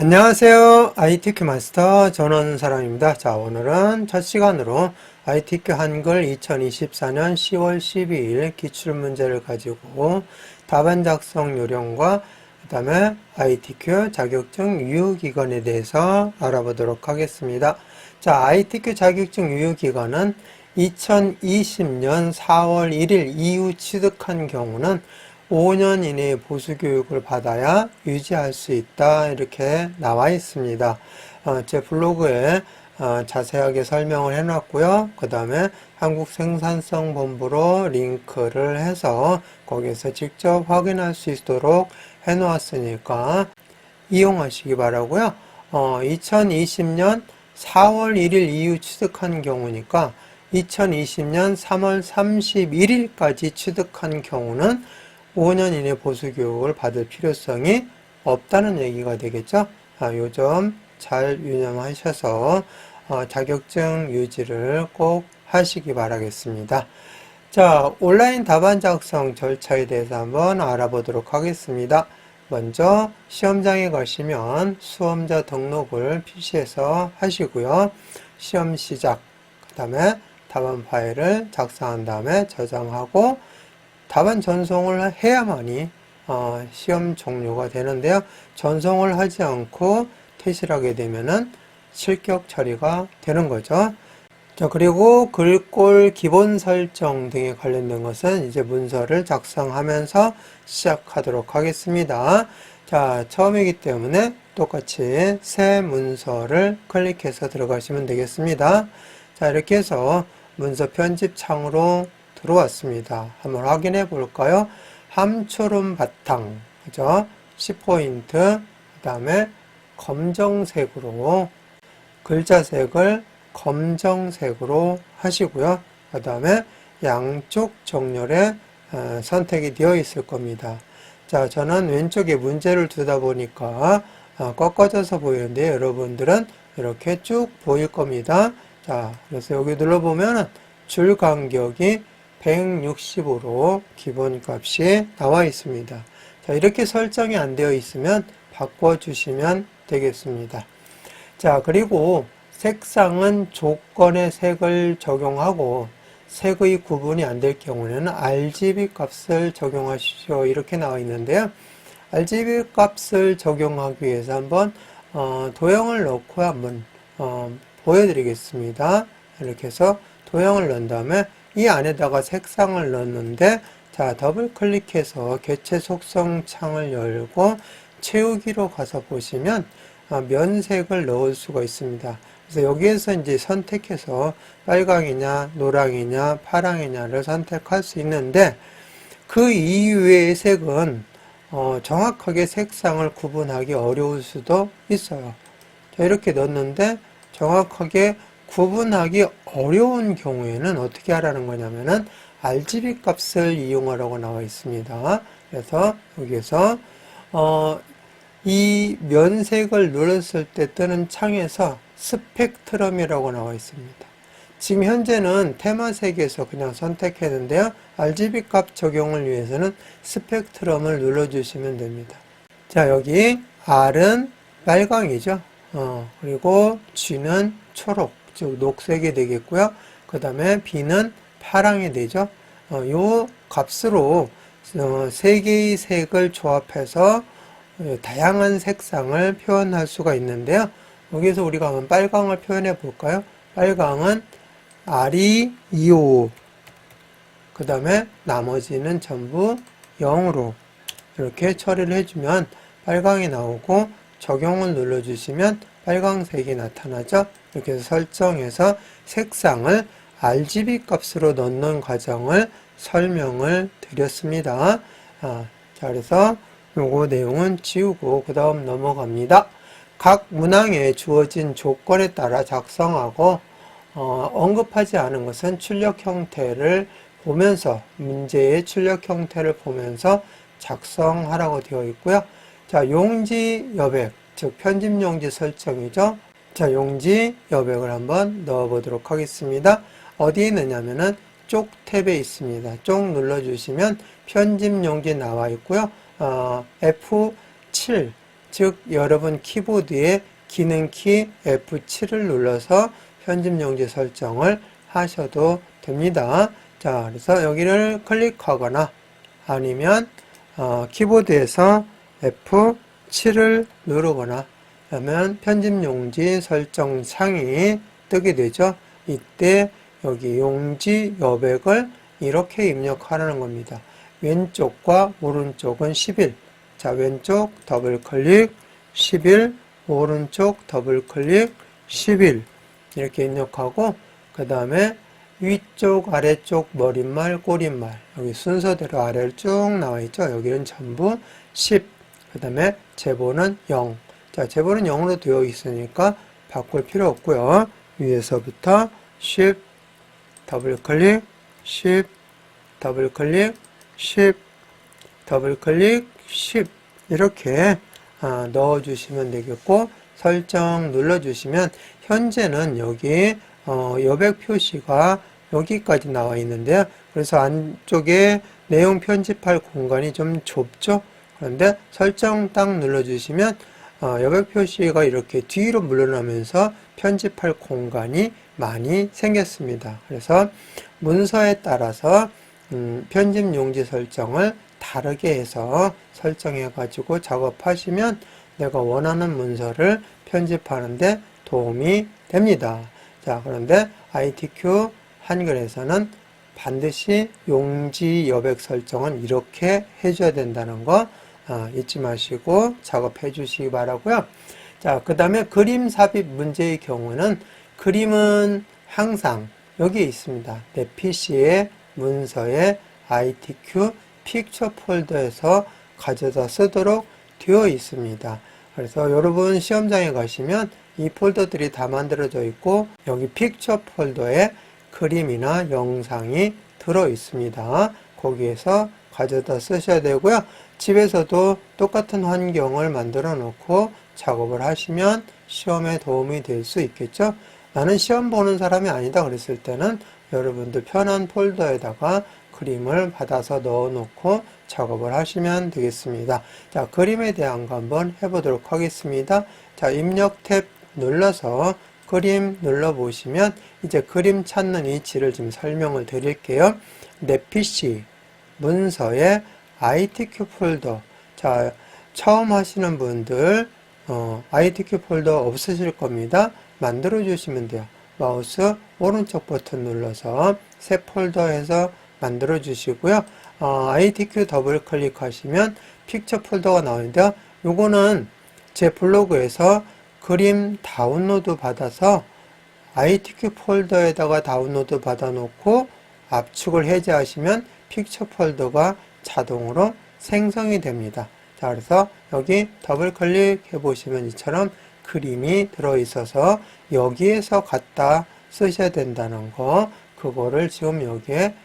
안녕하세요. ITQ 마스터 전원사랑입니다. 자, 오늘은 첫 시간으로 ITQ 한글 2024년 10월 12일 기출문제를 가지고 답안 작성 요령과 그 다음에 ITQ 자격증 유효기간에 대해서 알아보도록 하겠습니다. 자, ITQ 자격증 유효기간은 2020년 4월 1일 이후 취득한 경우는 5년 이내에 보수교육을 받아야 유지할 수 있다 이렇게 나와 있습니다. 제 블로그에 자세하게 설명을 해놨고요. 그 다음에 한국생산성본부로 링크를 해서 거기서 직접 확인할 수 있도록 해놓았으니까 이용하시기 바라고요. 2020년 4월 1일 이후 취득한 경우니까 2020년 3월 31일까지 취득한 경우는 5년 이내 보수교육을 받을 필요성이 없다는 얘기가 되겠죠. 요 점 잘 유념하셔서 자격증 유지를 꼭 하시기 바라겠습니다. 자, 온라인 답안 작성 절차에 대해서 한번 알아보도록 하겠습니다. 먼저 시험장에 가시면 수험자 등록을 PC에서 하시고요. 시험 시작, 그 다음에 답안 파일을 작성한 다음에 저장하고 답안 전송을 해야만이 시험 종료가 되는데요. 전송을 하지 않고 퇴실을 하게 되면은 실격 처리가 되는 거죠. 자, 그리고 글꼴 기본 설정 등에 관련된 것은 이제 문서를 작성하면서 시작하도록 하겠습니다. 자, 처음이기 때문에 똑같이 새 문서를 클릭해서 들어가시면 되겠습니다. 자, 이렇게 해서 문서 편집 창으로 들어왔습니다. 한번 확인해 볼까요? 함초름 바탕, 그죠? 10포인트, 그 다음에 검정색으로, 글자색을 검정색으로 하시고요. 그 다음에 양쪽 정렬에 선택이 되어 있을 겁니다. 자, 저는 왼쪽에 문제를 두다 보니까 꺾어져서 보이는데 여러분들은 이렇게 쭉 보일 겁니다. 자, 그래서 여기 눌러보면 줄 간격이 165로 기본값이 나와 있습니다. 자, 이렇게 설정이 안 되어 있으면 바꿔주시면 되겠습니다. 자, 그리고 색상은 조건의 색을 적용하고 색의 구분이 안 될 경우에는 RGB 값을 적용하시오 이렇게 나와 있는데요. RGB 값을 적용하기 위해서 한번 도형을 넣고 한번 보여드리겠습니다. 이렇게 해서 도형을 넣은 다음에 이 안에다가 색상을 넣었는데, 자, 더블 클릭해서 개체 속성 창을 열고 채우기로 가서 보시면 면색을 넣을 수가 있습니다. 그래서 여기에서 이제 선택해서 빨강이냐 노랑이냐 파랑이냐를 선택할 수 있는데, 그 이외의 색은 정확하게 색상을 구분하기 어려울 수도 있어요. 자, 이렇게 넣었는데 정확하게 구분하기 어려운 경우에는 어떻게 하라는 거냐면은 RGB 값을 이용하라고 나와 있습니다. 그래서 여기에서 이 면색을 눌렀을 때 뜨는 창에서 스펙트럼이라고 나와 있습니다. 지금 현재는 테마색에서 그냥 선택했는데요. RGB 값 적용을 위해서는 스펙트럼을 눌러주시면 됩니다. 자, 여기 R은 빨강이죠. 그리고 G는 초록, 즉 녹색이 되겠고요. 그 다음에 B는 파랑이 되죠. 요 값으로 세 개의 색을 조합해서 다양한 색상을 표현할 수가 있는데요. 여기서 우리가 한번 빨강을 표현해 볼까요? 빨강은 R이 255, 그 다음에 나머지는 전부 0으로 이렇게 처리를 해주면 빨강이 나오고, 적용을 눌러주시면 빨강색이 나타나죠. 이렇게 해서 설정해서 색상을 RGB 값으로 넣는 과정을 설명을 드렸습니다. 자, 그래서 요거 내용은 지우고 그 다음 넘어갑니다. 각 문항에 주어진 조건에 따라 작성하고 언급하지 않은 것은 출력 형태를 보면서, 문제의 출력 형태를 보면서 작성하라고 되어 있고요. 자, 용지 여백, 즉 편집 용지 설정이죠. 자, 용지 여백을 한번 넣어 보도록 하겠습니다. 어디에 있느냐면은 쪽 탭에 있습니다. 쪽 눌러주시면 편집 용지 나와 있고요. F7 즉 여러분 키보드에 기능키 F7을 눌러서 편집용지 설정을 하셔도 됩니다. 자, 그래서 여기를 클릭하거나 아니면 키보드에서 F7을 누르거나 그러면 편집용지 설정 창이 뜨게 되죠. 이때 여기 용지 여백을 이렇게 입력하라는 겁니다. 왼쪽과 오른쪽은 11. 자, 왼쪽 더블 클릭 11, 오른쪽 더블 클릭 11 이렇게 입력하고 그 다음에 위쪽, 아래쪽, 머릿말, 꼬릿말 여기 순서대로 아래로 쭉 나와 있죠. 여기는 전부 10. 그 다음에 제보는 0. 자, 제보는 0으로 되어 있으니까 바꿀 필요 없고요. 위에서부터 10, 더블 클릭, 10, 더블 클릭, 10, 더블 클릭, 10 이렇게 넣어주시면 되겠고 설정 눌러주시면 현재는 여기 여백 표시가 여기까지 나와 있는데요. 그래서 안쪽에 내용 편집할 공간이 좀 좁죠. 그런데 설정 딱 눌러주시면 여백 표시가 이렇게 뒤로 물러나면서 편집할 공간이 많이 생겼습니다. 그래서 문서에 따라서 편집 용지 설정을 다르게 해서 설정해 가지고 작업하시면 내가 원하는 문서를 편집하는데 도움이 됩니다. 자, 그런데 ITQ 한글에서는 반드시 용지 여백 설정은 이렇게 해줘야 된다는 거 잊지 마시고 작업해 주시기 바라고요. 자, 그 다음에 그림 삽입 문제의 경우는 그림은 항상 여기에 있습니다. 내 PC의 문서에 ITQ 픽처 폴더에서 가져다 쓰도록 되어 있습니다. 그래서 여러분 시험장에 가시면 이 폴더들이 다 만들어져 있고 여기 픽처 폴더에 그림이나 영상이 들어 있습니다. 거기에서 가져다 쓰셔야 되고요. 집에서도 똑같은 환경을 만들어 놓고 작업을 하시면 시험에 도움이 될 수 있겠죠. 나는 시험 보는 사람이 아니다 그랬을 때는 여러분들 편한 폴더에다가 그림을 받아서 넣어 놓고 작업을 하시면 되겠습니다. 자, 그림에 대한 거 한번 해보도록 하겠습니다. 자, 입력 탭 눌러서 그림 눌러 보시면 이제 그림 찾는 위치를 좀 설명을 드릴게요. 내 PC 문서에 ITQ 폴더. 자, 처음 하시는 분들 ITQ 폴더 없으실 겁니다. 만들어 주시면 돼요. 마우스 오른쪽 버튼 눌러서 새 폴더에서 만들어 주시고요. ITQ 더블 클릭하시면 픽처 폴더가 나오는데요. 요거는 제 블로그에서 그림 다운로드 받아서 ITQ 폴더에다가 다운로드 받아 놓고 압축을 해제하시면 픽처 폴더가 자동으로 생성이 됩니다. 자, 그래서 여기 더블 클릭해 보시면 이처럼 그림이 들어 있어서 여기에서 갖다 쓰셔야 된다는 거, 그거를 지금 여기에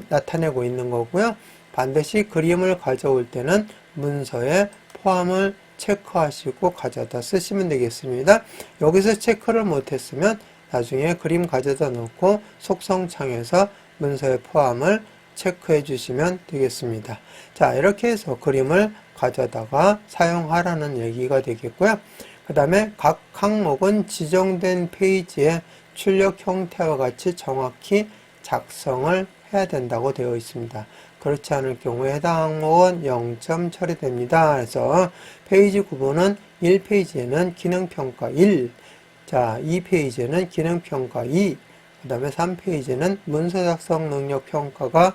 나타내고 있는 거고요. 반드시 그림을 가져올 때는 문서에 포함을 체크하시고 가져다 쓰시면 되겠습니다. 여기서 체크를 못했으면 나중에 그림 가져다 놓고 속성창에서 문서의 포함을 체크해 주시면 되겠습니다. 자, 이렇게 해서 그림을 가져다가 사용하라는 얘기가 되겠고요. 그 다음에 각 항목은 지정된 페이지의 출력 형태와 같이 정확히 작성을 해야 된다고 되어 있습니다. 그렇지 않을 경우에 해당 항목은 0점 처리됩니다. 그래서 페이지 구분은 1페이지에는 기능평가 1, 자, 2페이지에는 기능평가 2, 그 다음에 3페이지에는 문서 작성 능력 평가가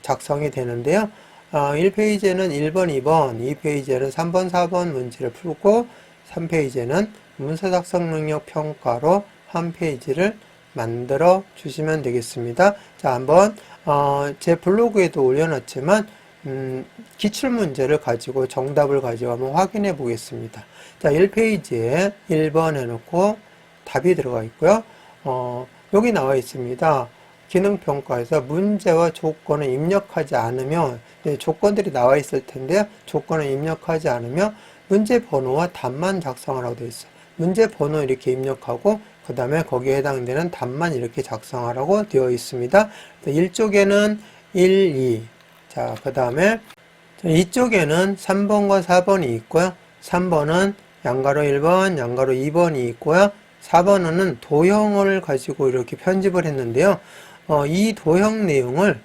작성이 되는데요. 1페이지에는 1번, 2번, 2페이지에는 3번, 4번 문제를 풀고 3페이지에는 문서 작성 능력 평가로 한 페이지를 만들어 주시면 되겠습니다. 자, 한번 제 블로그에도 올려놨지만 기출문제를 가지고 정답을 가지고 한번 확인해 보겠습니다. 자, 1페이지에 1번 해놓고 답이 들어가 있고요. 여기 나와 있습니다. 기능평가에서 문제와 조건을 입력하지 않으면 조건들이 나와 있을 텐데요. 조건을 입력하지 않으면 문제 번호와 답만 작성하라고 되어 있어요. 문제 번호 이렇게 입력하고 그 다음에 거기에 해당되는 답만 이렇게 작성하라고 되어 있습니다. 1쪽에는 1, 2. 자, 그 다음에 이쪽에는 3번과 4번이 있고요. 3번은 양가로 1번, 양가로 2번이 있고요. 4번은 도형을 가지고 이렇게 편집을 했는데요. 이 도형 내용을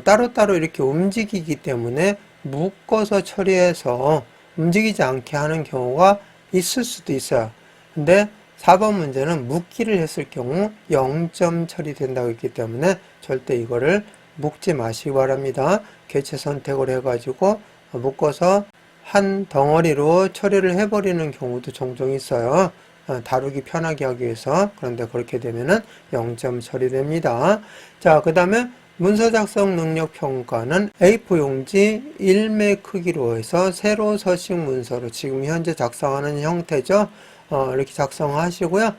따로따로 이렇게 움직이기 때문에 묶어서 처리해서 움직이지 않게 하는 경우가 있을 수도 있어요. 근데 4번 문제는 묶기를 했을 경우 0점 처리된다고 했기 때문에 절대 이거를 묶지 마시기 바랍니다. 개체 선택을 해가지고 묶어서 한 덩어리로 처리를 해버리는 경우도 종종 있어요. 다루기 편하게 하기 위해서. 그런데 그렇게 되면은 0점 처리됩니다. 자, 그 다음에 문서 작성 능력 평가는 A4 용지 1매 크기로 해서 세로 서식 문서로 지금 현재 작성하는 형태죠. 이렇게 작성하시고요.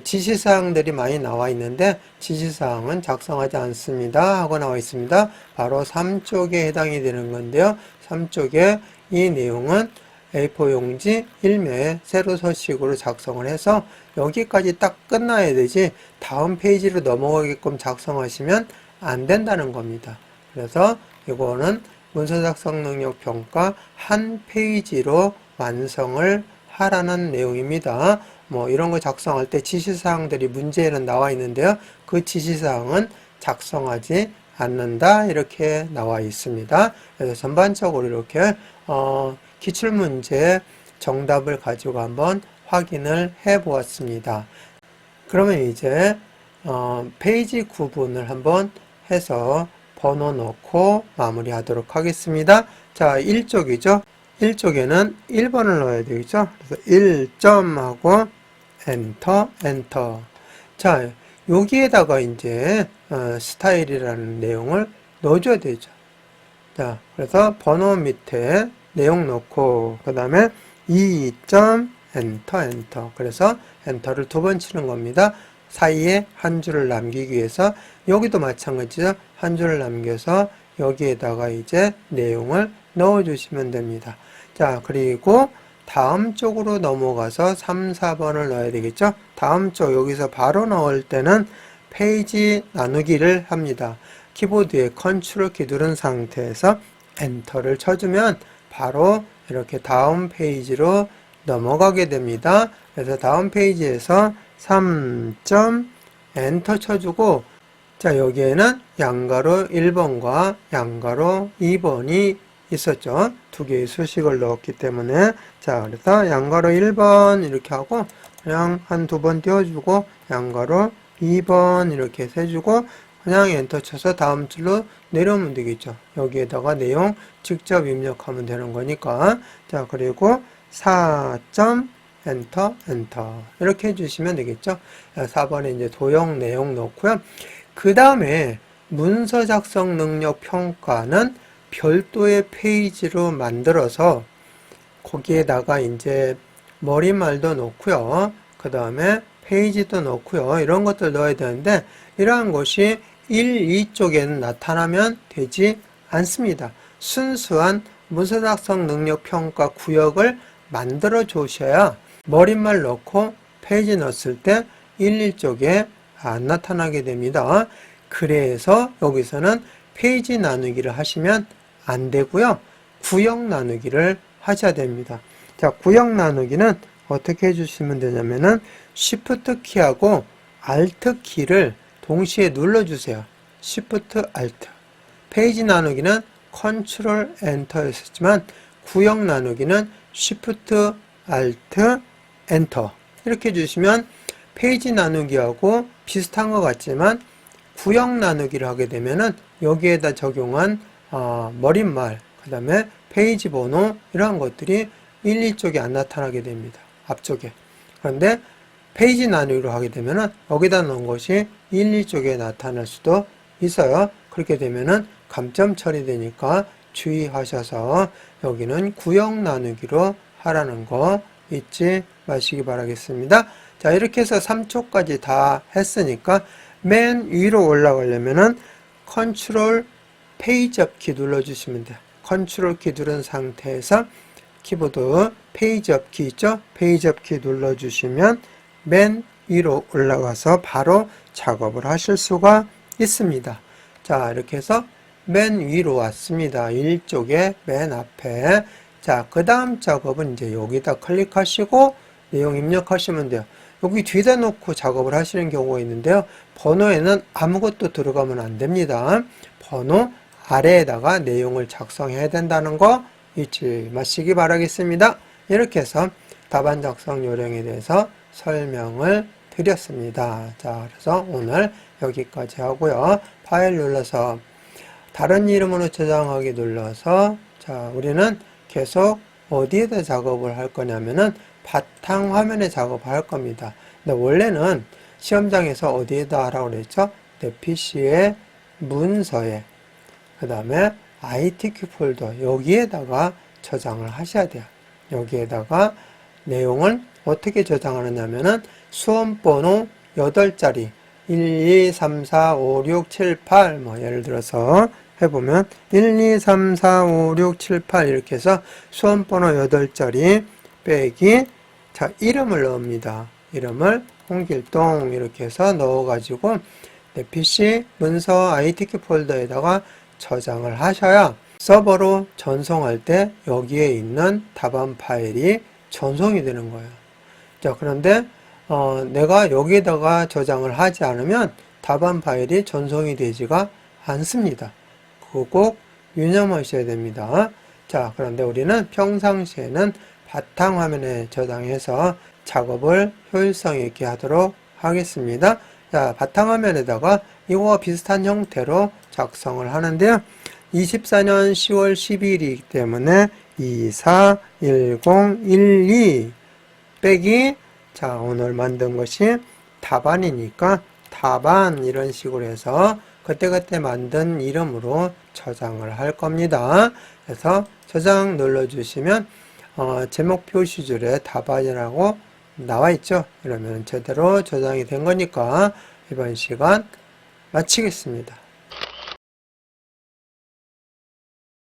지시사항들이 많이 나와 있는데 지시사항은 작성하지 않습니다 하고 나와 있습니다. 바로 3쪽에 해당이 되는 건데요. 3쪽에 이 내용은 A4 용지 1매 세로 서식으로 작성을 해서 여기까지 딱 끝나야 되지 다음 페이지로 넘어가게끔 작성하시면 안 된다는 겁니다. 그래서 이거는 문서 작성 능력 평가 한 페이지로 완성을 하라는 내용입니다. 뭐 이런 거 작성할 때 지시사항들이 문제에는 나와 있는데요. 그 지시사항은 작성하지 않는다 이렇게 나와 있습니다. 그래서 전반적으로 이렇게 기출문제 정답을 가지고 한번 확인을 해 보았습니다. 그러면 이제 페이지 구분을 한번 해서 번호 넣고 마무리하도록 하겠습니다. 자, 1쪽이죠. 1쪽에는 1번을 넣어야 되겠죠. 그래서 1점 하고 엔터, 엔터. 자, 여기에다가 이제 스타일이라는 내용을 넣어줘야 되죠. 자, 그래서 번호 밑에 내용 넣고 그 다음에 2점 엔터, 엔터. 그래서 엔터를 2번 치는 겁니다. 사이에 한 줄을 남기기 위해서 여기도 마찬가지죠. 한 줄을 남겨서 여기에다가 이제 내용을 넣어 주시면 됩니다. 자, 그리고 다음 쪽으로 넘어가서 3, 4번을 넣어야 되겠죠. 다음 쪽 여기서 바로 넣을 때는 페이지 나누기를 합니다. 키보드에 컨트롤 키 누른 상태에서 엔터를 쳐주면 바로 이렇게 다음 페이지로 넘어가게 됩니다. 그래서 다음 페이지에서 3점 엔터 쳐주고 자, 여기에는 양가로 1번과 양가로 2번이 있었죠. 두 개의 수식을 넣었기 때문에 자, 그래서 양가로 1번 이렇게 하고 그냥 한 두 번 띄워주고 양가로 2번 이렇게 해주고 그냥 엔터 쳐서 다음 줄로 내려오면 되겠죠. 여기에다가 내용 직접 입력하면 되는 거니까 자, 그리고 4점 엔터, 엔터. 이렇게 해주시면 되겠죠. 4번에 이제 도형 내용 넣고요. 그 다음에 문서 작성 능력 평가는 별도의 페이지로 만들어서 거기에다가 이제 머리말도 넣고요. 그 다음에 페이지도 넣고요. 이런 것들 넣어야 되는데 이러한 것이 1, 2쪽에는 나타나면 되지 않습니다. 순수한 문서 작성 능력 평가 구역을 만들어 주셔야 머릿말 넣고 페이지 넣었을 때 1, 2쪽에 안 나타나게 됩니다. 그래서 여기서는 페이지 나누기를 하시면 안 되고요. 구역 나누기를 하셔야 됩니다. 자, 구역 나누기는 어떻게 해주시면 되냐면은 Shift 키하고 Alt 키를 동시에 눌러주세요. Shift Alt. 페이지 나누기는 Ctrl Enter였었지만 구역 나누기는 Shift Alt Enter. 이렇게 해주시면 페이지 나누기하고 비슷한 것 같지만 구역 나누기를 하게 되면은 여기에다 적용한 머릿말, 그 다음에 페이지 번호 이러한 것들이 1, 2쪽에 안 나타나게 됩니다. 앞쪽에. 그런데 페이지 나누기로 하게 되면은 여기다 넣은 것이 1, 2쪽에 나타날 수도 있어요. 그렇게 되면은 감점 처리되니까 주의하셔서 여기는 구역 나누기로 하라는 거 잊지 마시기 바라겠습니다. 자, 이렇게 해서 3초까지 다 했으니까 맨 위로 올라가려면은 컨트롤 페이지 업 키 눌러주시면 돼요. 컨트롤 키 누른 상태에서 키보드 페이지 업 키 있죠? 페이지 업 키 눌러주시면 맨 위로 올라가서 바로 작업을 하실 수가 있습니다. 자, 이렇게 해서 맨 위로 왔습니다. 1쪽에 맨 앞에. 자, 그 다음 작업은 이제 여기다 클릭하시고 내용 입력하시면 돼요. 여기 뒤에다 놓고 작업을 하시는 경우가 있는데요. 번호에는 아무것도 들어가면 안 됩니다. 번호 아래에다가 내용을 작성해야 된다는 거 잊지 마시기 바라겠습니다. 이렇게 해서 답안 작성 요령에 대해서 설명을 드렸습니다. 자, 그래서 오늘 여기까지 하고요. 파일 눌러서 다른 이름으로 저장하기 눌러서 자, 우리는 계속 어디에다 작업을 할 거냐면은 바탕 화면에 작업을 할 겁니다. 근데 원래는 시험장에서 어디에다 하라고 그랬죠? 내 PC의 문서에, 그 다음에 ITQ 폴더 여기에다가 저장을 하셔야 돼요. 여기에다가 내용을 어떻게 저장하느냐면은 수험번호 8자리 1, 2, 3, 4, 5, 6, 7, 8 뭐 예를 들어서 해보면 1, 2, 3, 4, 5, 6, 7, 8 이렇게 해서 수험번호 8자리 빼기 자 이름을 넣습니다. 이름을 홍길동 이렇게 해서 넣어가지고 내 PC 문서 ITQ 폴더에다가 저장을 하셔야 서버로 전송할 때 여기에 있는 답안 파일이 전송이 되는 거예요. 자, 그런데 내가 여기에다가 저장을 하지 않으면 답안 파일이 전송이 되지가 않습니다. 그거 꼭 유념하셔야 됩니다. 자, 그런데 우리는 평상시에는 바탕화면에 저장해서 작업을 효율성 있게 하도록 하겠습니다. 자, 바탕화면에다가 이거와 비슷한 형태로 작성을 하는데요. 24년 10월 12일이기 때문에 241012 빼기 자 오늘 만든 것이 답안이니까 답안 이런 식으로 해서 그때그때 만든 이름으로 저장을 할 겁니다. 그래서 저장 눌러주시면 제목 표시줄에 답안이라고 나와 있죠. 그러면 제대로 저장이 된 거니까 이번 시간 마치겠습니다.